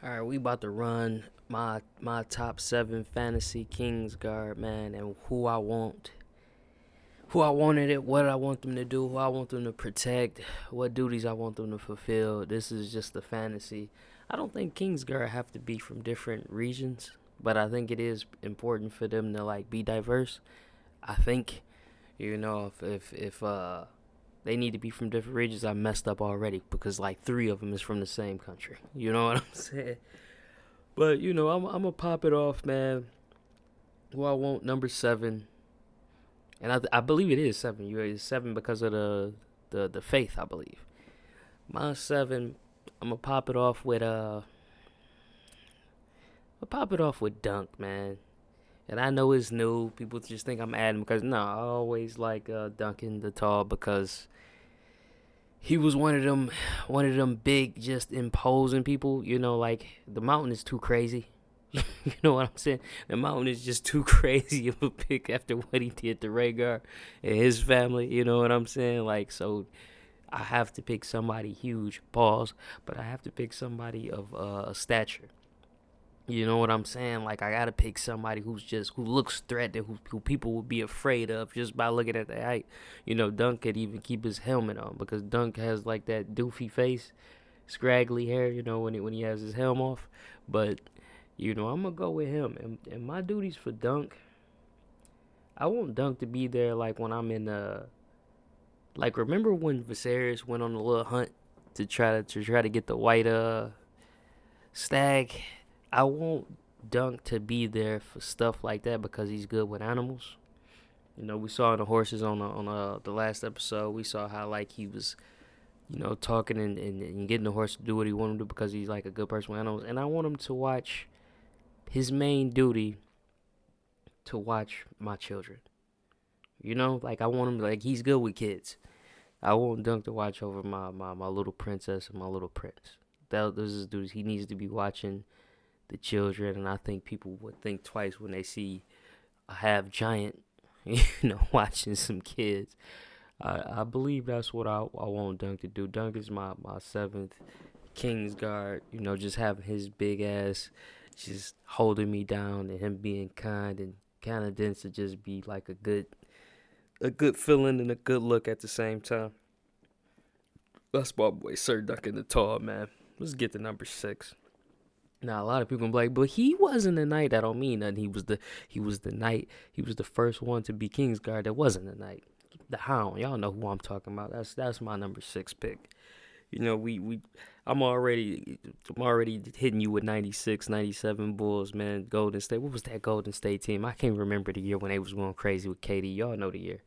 All right, we about to run my top seven fantasy Kingsguard, man, and who I wanted it, what I want them to do, who I want them to protect, what duties I want them to fulfill. This is just the fantasy. I don't think Kingsguard have to be from different regions, but I think it is important for them to like be diverse. I think if they need to be from different regions, I messed up already because like three of them is from the same country. You know what I'm saying? But I'm gonna pop it off, man. Who I want number seven, and I believe it is seven. It's seven because of the faith, I believe. My seven, I'm gonna pop it off with Dunk, man. And I know it's new. People just think I'm adding because no, I always like Duncan the Tall because he was one of them big, just imposing people. Like the mountain is too crazy. You know what I'm saying? The mountain is just too crazy of a pick after what he did to Rhaegar and his family. You know what I'm saying? Like, so I have to pick somebody huge, pause, but I have to pick somebody of a stature. You know what I'm saying? Like, I gotta pick somebody who looks threatening, who people would be afraid of just by looking at the height. Dunk could even keep his helmet on because Dunk has like that doofy face, scraggly hair. When he has his helm off, but I'm gonna go with him. And my duties for Dunk, I want Dunk to be there like when I'm in like remember when Viserys went on a little hunt to try to get the white stag? I want Dunk to be there for stuff like that because he's good with animals. We saw in the horses on the last episode. We saw how like he was talking and getting the horse to do what he wanted to do because he's like a good person with animals. And I want him to watch his main duty to watch my children. Like I want him like he's good with kids. I want Dunk to watch over my little princess and my little prince. Those is dudes he needs to be watching the children, and I think people would think twice when they see a half giant, watching some kids. I believe that's what I want Dunk to do. Dunk is my seventh Kingsguard. Just having his big ass just holding me down and him being kind and kind of dense to just be like a good feeling and a good look at the same time. That's my boy Sir Duncan the Tall, man. Let's get to number six. Now a lot of people gonna be like, but he wasn't a knight. That don't mean nothing. He was the knight. He was the first one to be Kingsguard. That wasn't a knight. The Hound. Y'all know who I'm talking about. That's my number six pick. We I'm already hitting you with 96, 97 Bulls, man. Golden State. What was that Golden State team? I can't remember the year when they was going crazy with KD. Y'all know the year,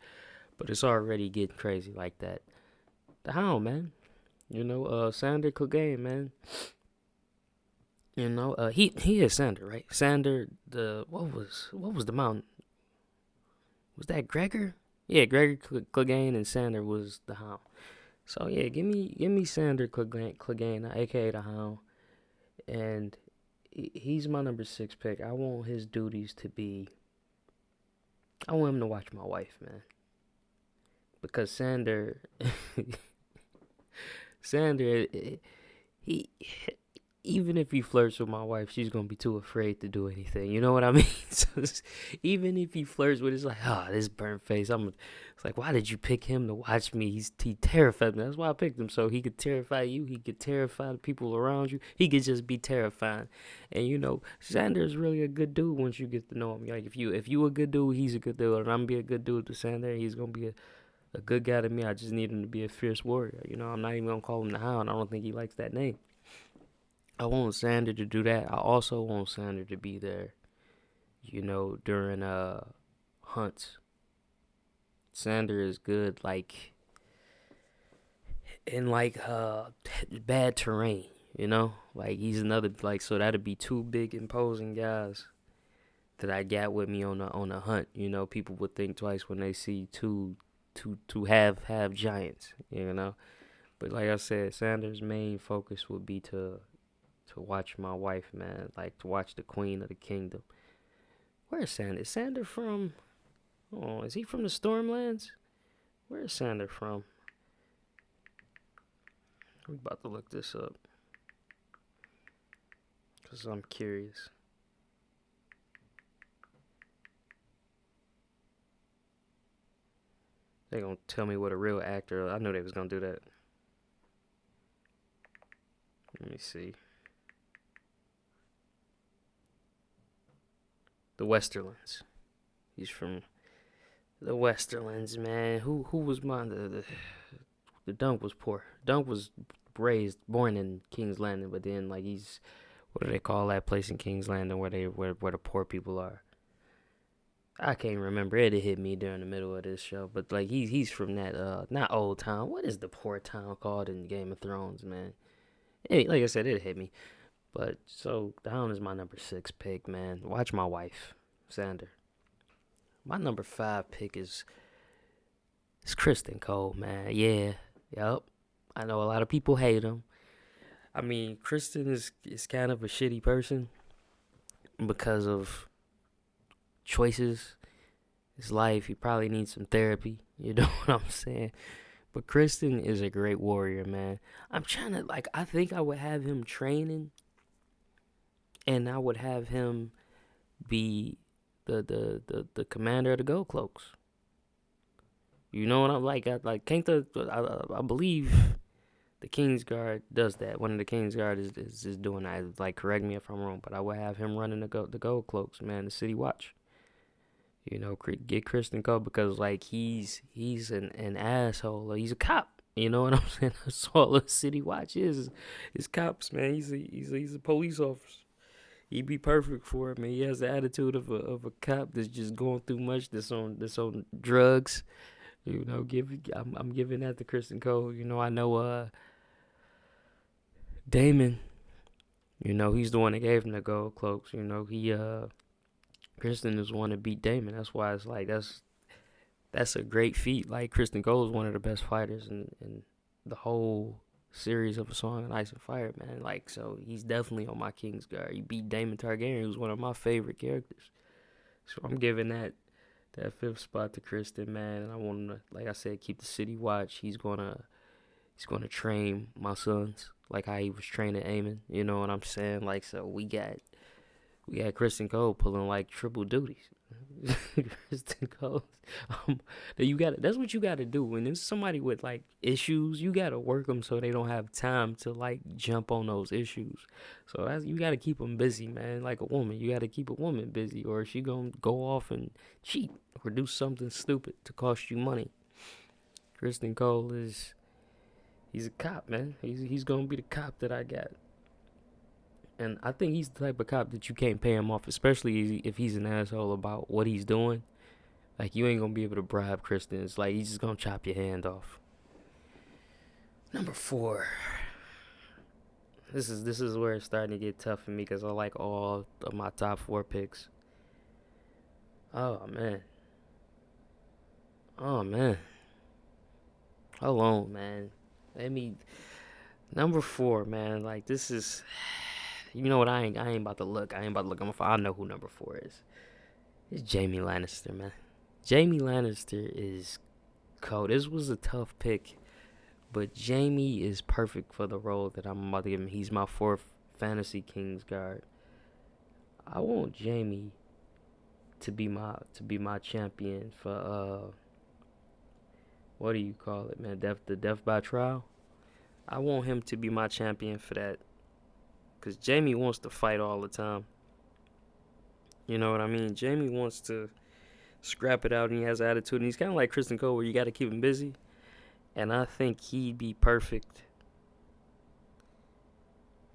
but it's already getting crazy like that. The Hound, man. Sander Clegane, man. He is Sander, right? Sander, the what was the mountain? Was that Gregor? Yeah, Gregor Clegane and Sander was the Hound. So yeah, give me Sander Clegane, aka the Hound, and he's my number six pick. I want his duties to be. I want him to watch my wife, man, because Sander, he even if he flirts with my wife, she's gonna be too afraid to do anything. You know what I mean? So even if he flirts with, it's like, this burnt face. It's like, why did you pick him to watch me? He terrified me. That's why I picked him. So he could terrify you. He could terrify the people around you. He could just be terrifying. And Sander is really a good dude once you get to know him. Like if you a good dude, he's a good dude, and I'm gonna be a good dude to Sander. He's gonna be a good guy to me. I just need him to be a fierce warrior. I'm not even gonna call him the Hound. I don't think he likes that name. I want Sander to do that. I also want Sander to be there, during hunts. Sander is good like in like bad terrain, Like he's another like so that'd be two big imposing guys that I got with me on a hunt. People would think twice when they see two have giants. But like I said, Sander's main focus would be to watch my wife, man. Like to watch the Queen of the Kingdom. Where is Sander? Is Sander from? Oh, is he from the Stormlands? Where is Sander from? We about to look this up. So I'm curious. They gonna tell me what a real actor. I knew they was gonna do that. Let me see. The Westerlands. He's from the Westerlands, man. Who was mine? The Dunk was poor. Dunk was born in King's Landing, but then like he's what do they call that place in King's Landing where the poor people are? I can't remember. It hit me during the middle of this show, but like he's from that not Old Town. What is the poor town called in Game of Thrones, man? Like I said, it hit me. But so Down is my number 6 pick, man. Watch my wife, Sander. My number 5 pick is Kristen Cole, man. Yeah, yep. I know a lot of people hate him. I mean, Kristen is kind of a shitty person because of choices. His life, he probably needs some therapy. You know what I'm saying? But Kristen is a great warrior, man. I'm trying to I think I would have him training, and I would have him be the commander of the Gold Cloaks. You know what I'm like? I believe the Kingsguard does that. One of the Kingsguard is doing that. Like, correct me if I'm wrong, but I would have him running the Gold Cloaks, man, the City Watch. You know, get Kristen Cole because like he's an asshole. He's a cop. You know what I'm saying? That's all the City Watch is cops, man. He's a police officer. He'd be perfect for it, man. He has the attitude of a cop that's just going through much. That's on drugs. You know, I'm giving that to Kristen Cole. You know, I know Damon. You know, he's the one that gave him the Gold Cloaks. You know, Kristen is the one to beat Damon. That's why it's like that's a great feat. Like, Kristen Cole is one of the best fighters in the whole series of A Song of Ice and Fire, man. Like, so he's definitely on my Kingsguard. He beat Daemon Targaryen, who's one of my favorite characters. So I'm giving that 5th spot to Kristen, man. And I want him to, like I said, keep the City Watch. He's gonna train my sons like how he was training Aemon. You know what I'm saying? Like, so we got Kristen Cole pulling like triple duties. Kristen Cole. That's what you gotta do. When there's somebody with like issues, you gotta work them so they don't have time to like jump on those issues. So you gotta keep them busy, man. Like a woman, you gotta keep a woman busy, or she gonna go off and cheat or do something stupid to cost you money. Kristen Cole he's a cop, man. He's gonna be the cop that I got. And I think he's the type of cop that you can't pay him off, especially if he's an asshole about what he's doing. Like, you ain't gonna be able to bribe Kristen. It's like he's just gonna chop your hand off. Number 4. This is where it's starting to get tough for me because I like all of my top 4 picks. Oh man. Hold on, man. Number 4, man. Like, this is. You know what? I ain't about to look. I ain't about to look on my phone. I know who number 4 is. It's Jaime Lannister, man. Jaime Lannister is cold. This was a tough pick, but Jaime is perfect for the role that I'm about to give him. He's my 4th fantasy Kingsguard. I want Jaime to be my champion for what do you call it, man? The death by trial. I want him to be my champion for that. Because Jaime wants to fight all the time. You know what I mean? Jaime wants to scrap it out, and he has attitude. And he's kind of like Kristen Cole, where you got to keep him busy. And I think he'd be perfect.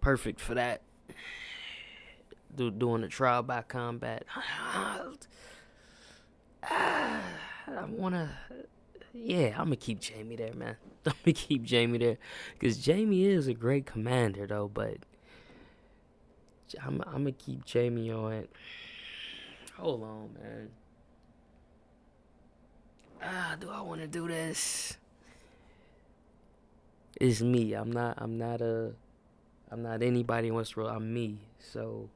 Perfect for that. Doing the trial by combat. I want to. Yeah, I'm going to keep Jaime there, man. I'm going to keep Jaime there. Because Jaime is a great commander, though, but I'm gonna keep Jaime on it. Hold on, man. Do I want to do this? It's me. I'm not anybody in Westeros. I'm me. So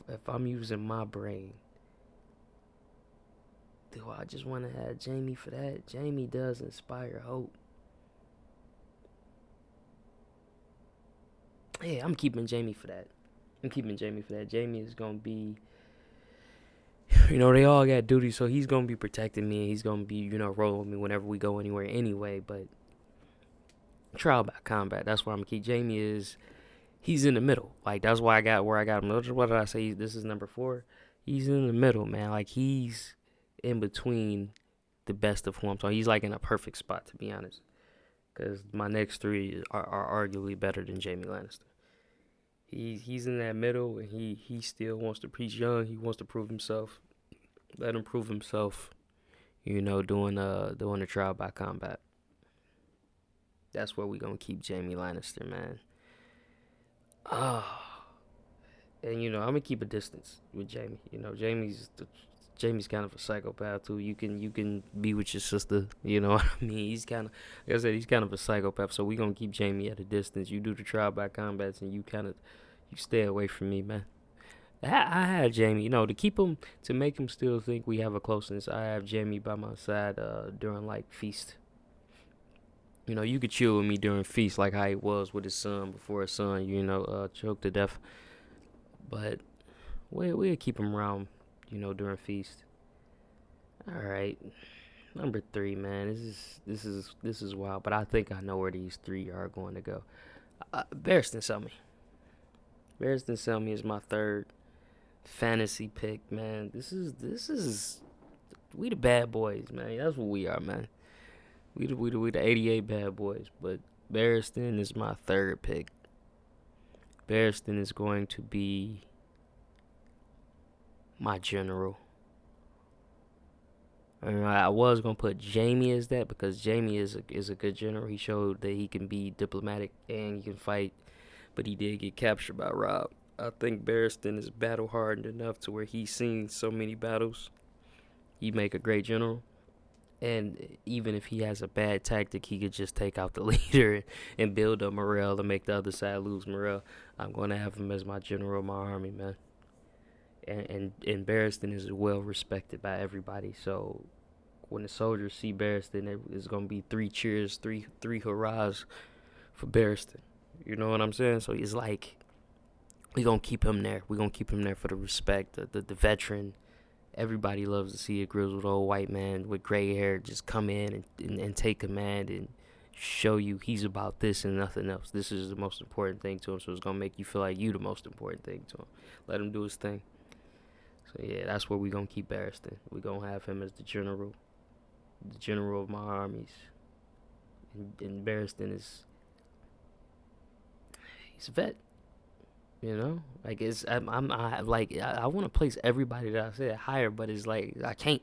if I'm using my brain, do I just want to have Jaime for that? Jaime does inspire hope. Yeah, I'm keeping Jaime for that. I'm keeping Jamie for that. Jamie is gonna be, they all got duty, so he's gonna be protecting me. He's gonna be, rolling with me whenever we go anywhere anyway. But trial by combat, that's where I'm gonna keep Jamie. He's in the middle. Like, that's why I got where I got him. What did I say? This is number 4. He's in the middle, man. Like, he's in between the best of who I'm talking. He's like in a perfect spot, to be honest. Because my next 3 are arguably better than Jamie Lannister. He's in that middle, and he still wants to preach young. He wants to prove himself. Let him prove himself. Doing the trial by combat. That's where we gonna keep Jamie Lannister, man. And I'm gonna keep a distance with Jamie. Jamie's kind of a psychopath too. You can be with your sister. You know what I mean? He's kind of, like I said, he's kind of a psychopath. So we gonna keep Jamie at a distance. You do the trial by combats, and you stay away from me, man. I had Jamie, to keep him, to make him still think we have a closeness. I have Jamie by my side during like feast. You could chill with me during feast, like how he was with his son before his son, choked to death. But we'll keep him around, during feast. All right, number 3, man. This is wild, but I think I know where these 3 are going to go. Barristan Selmy. Barristan Selmy is my 3rd fantasy pick, man. This is we the bad boys, man. That's what we are, man. We the 88 bad boys, but Barristan is my 3rd pick. Barristan is going to be my general. And I was gonna put Jamie as that because Jamie is a good general. He showed that he can be diplomatic and he can fight, but he did get captured by Robb. I think Barristan is battle hardened enough to where he's seen so many battles. He make a great general. And even if he has a bad tactic, he could just take out the leader and build up morale and make the other side lose morale. I'm going to have him as my general of my army, man. And Barristan is well respected by everybody. So when the soldiers see Barristan, it's going to be 3 cheers, three hurrahs for Barristan. You know what I'm saying? So it's like, we're going to keep him there. We're going to keep him there for the respect, the veteran. Everybody loves to see a grizzled old white man with gray hair just come in and take command and show you he's about this and nothing else. This is the most important thing to him, so it's going to make you feel like you the most important thing to him. Let him do his thing. So, yeah, that's where we're going to keep Barristan. We're going to have him as the general of my armies. And Barristan he's a vet. Like I want to place everybody that I said higher, but it's like I can't,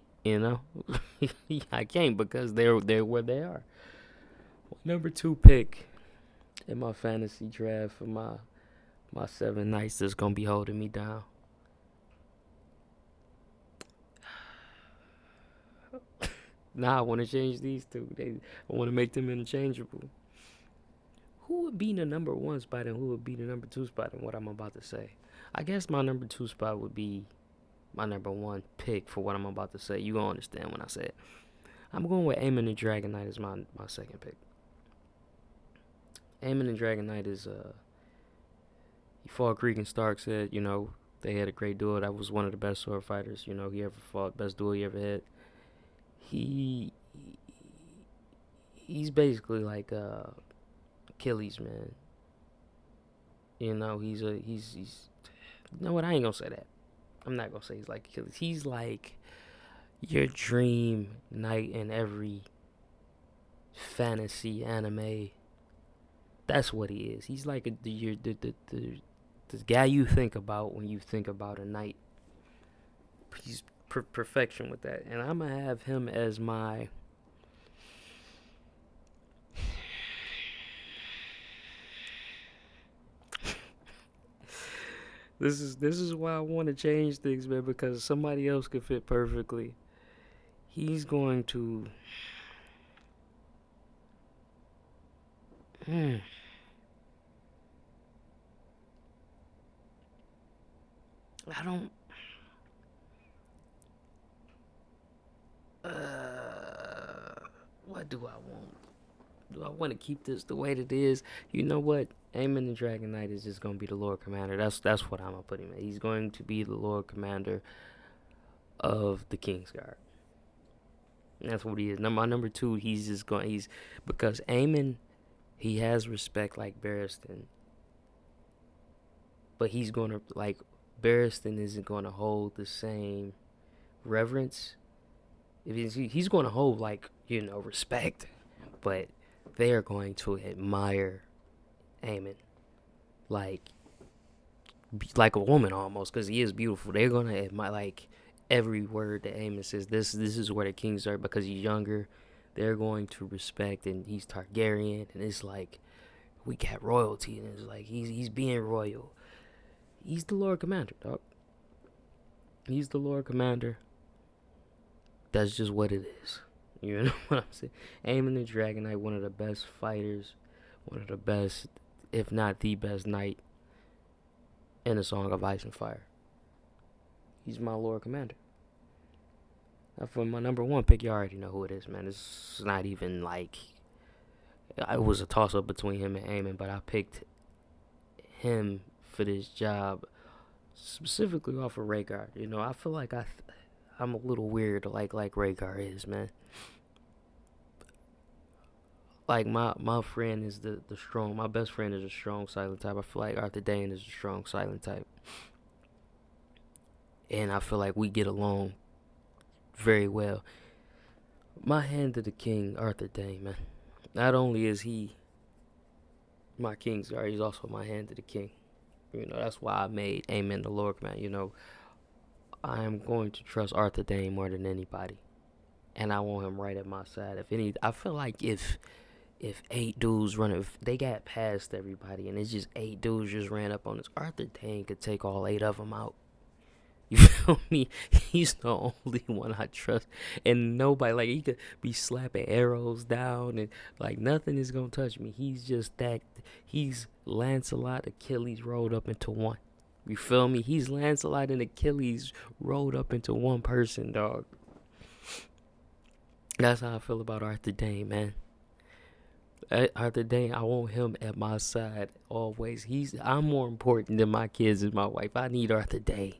I can't because they're where they are. Number 2 pick in my fantasy draft for my 7 knights that's gonna be holding me down. Nah, I want to change these 2. I want to make them interchangeable. Who would be the number 1 spot and who would be the number 2 spot in what I'm about to say? I guess my number 2 spot would be my number 1 pick for what I'm about to say. You gonna understand when I say it. I'm going with Aemon the Dragon Knight as my 2nd pick. Aemon the Dragon Knight is he fought Cregan Stark. Said they had a great duel. That was one of the best sword fighters he ever fought. Best duel he ever had. He's basically like Achilles, man. He's you know what? I ain't gonna say that. I'm not gonna say he's like Achilles. He's like your dream knight in every fantasy anime. That's what he is. He's like the guy you think about when you think about a knight. He's perfection with that, and I'm gonna have him as my. This is why I want to change things, man, because somebody else could fit perfectly. He's going to. I don't. What do I want? do I want to keep this the way that it is? You know what? Aemon the Dragon Knight is just gonna be the Lord Commander. That's what I'm gonna put him at. He's going to be the Lord Commander of the Kingsguard. That's what he is. My number two, he's because Aemon, he has respect like Barristan, but he's gonna like Barristan isn't gonna hold the same reverence. He's gonna hold like respect, but they are going to admire Aemon like like a woman almost, because he is beautiful. They're gonna admire like every word that Aemon says. This is where the kings are, because he's younger. They're going to respect, and he's Targaryen, and it's like we got royalty, and it's like he's being royal. He's the Lord Commander, dog. He's the Lord Commander. That's just what it is. You know what I'm saying? Aemon the Dragon Knight, one of the best fighters, one of the best, if not the best knight in A Song of Ice and Fire. He's my Lord Commander. Now for my number one pick, you already know who it is, man. It's not even like it was a toss up between him and Aemon, but I picked him for this job specifically off of Rhaegar. I feel like I'm a little weird like Rhaegar is, man. Like my friend is the strong. My best friend is a strong silent type. I feel like Arthur Dayne is a strong silent type, and I feel like we get along very well. My hand to the king, Arthur Dayne, man. Not only is he my Kingsguard, he's also my hand to the king. That's why I made Aemon the Lord Commander. I am going to trust Arthur Dayne more than anybody, and I want him right at my side. I feel like if 8 dudes if they got past everybody, and it's just 8 dudes just ran up on us, Arthur Dayne could take all 8 of them out. You feel me? He's the only one I trust, and nobody, like, he could be slapping arrows down, and like nothing is gonna touch me. He's just that. He's Lancelot, Achilles rolled up into one. You feel me? He's Lancelot and Achilles rolled up into one person, dog. That's how I feel about Arthur Dayne, man. Arthur Dayne, I want him at my side always. I'm more important than my kids and my wife. I need Arthur Dayne.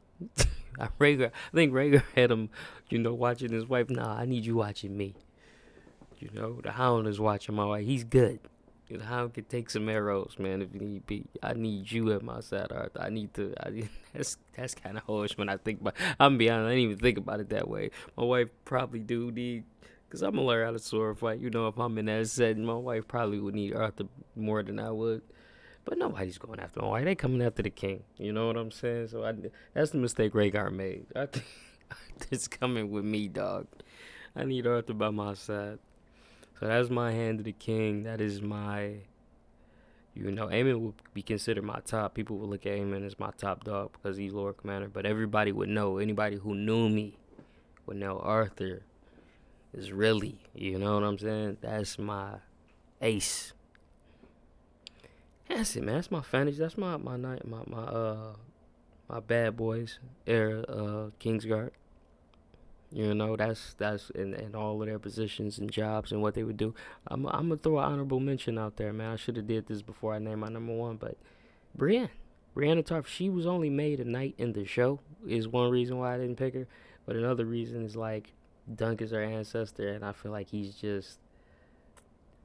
I think Rhaegar had him, watching his wife. Nah, I need you watching me. The Hound is watching my wife. He's good. The Hound can take some arrows, man, if need be. I need you at my side, Arthur. That's kind of harsh when I think about. I'm gonna be honest, I didn't even think about it that way. My wife probably do need, cause I'm gonna learn how to sword fight. If I'm in that setting, my wife probably would need Arthur more than I would. But nobody's going after my wife. They coming after the king. You know what I'm saying? So that's the mistake Rhaegar made. I think it's coming with me, dog. I need Arthur by my side. So that's my hand to the king. That is my, Aemon would be considered my top. People would look at Aemon as my top dog because he's Lord Commander. But everybody would know. Anybody who knew me would know Arthur is really, you know what I'm saying? That's my ace. That's it, man. That's my fantasy. That's my bad boys era, Kingsguard. That's in all of their positions and jobs and what they would do. I'm gonna throw an honorable mention out there, man. I should have did this before I named my number one, but Brienne Tarth, she was only made a knight in the show, is one reason why I didn't pick her. But another reason is like Dunk is her ancestor, and I feel like he's just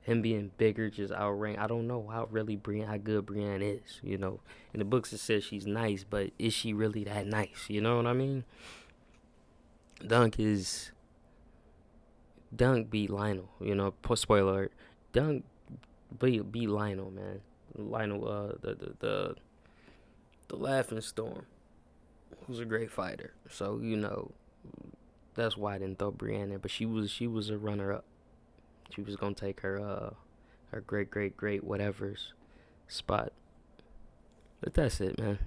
him being bigger, just outranked. I don't know how good Brienne is. In the books it says she's nice, but is she really that nice? You know what I mean? Dunk beat Lionel. Spoiler alert. Dunk beat Lionel, man. Lionel, the Laughing Storm, who's a great fighter. So that's why I didn't throw Brienne in. But she was a runner up. She was gonna take her great whatever's spot. But that's it, man.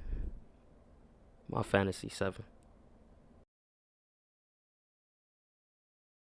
My fantasy 7.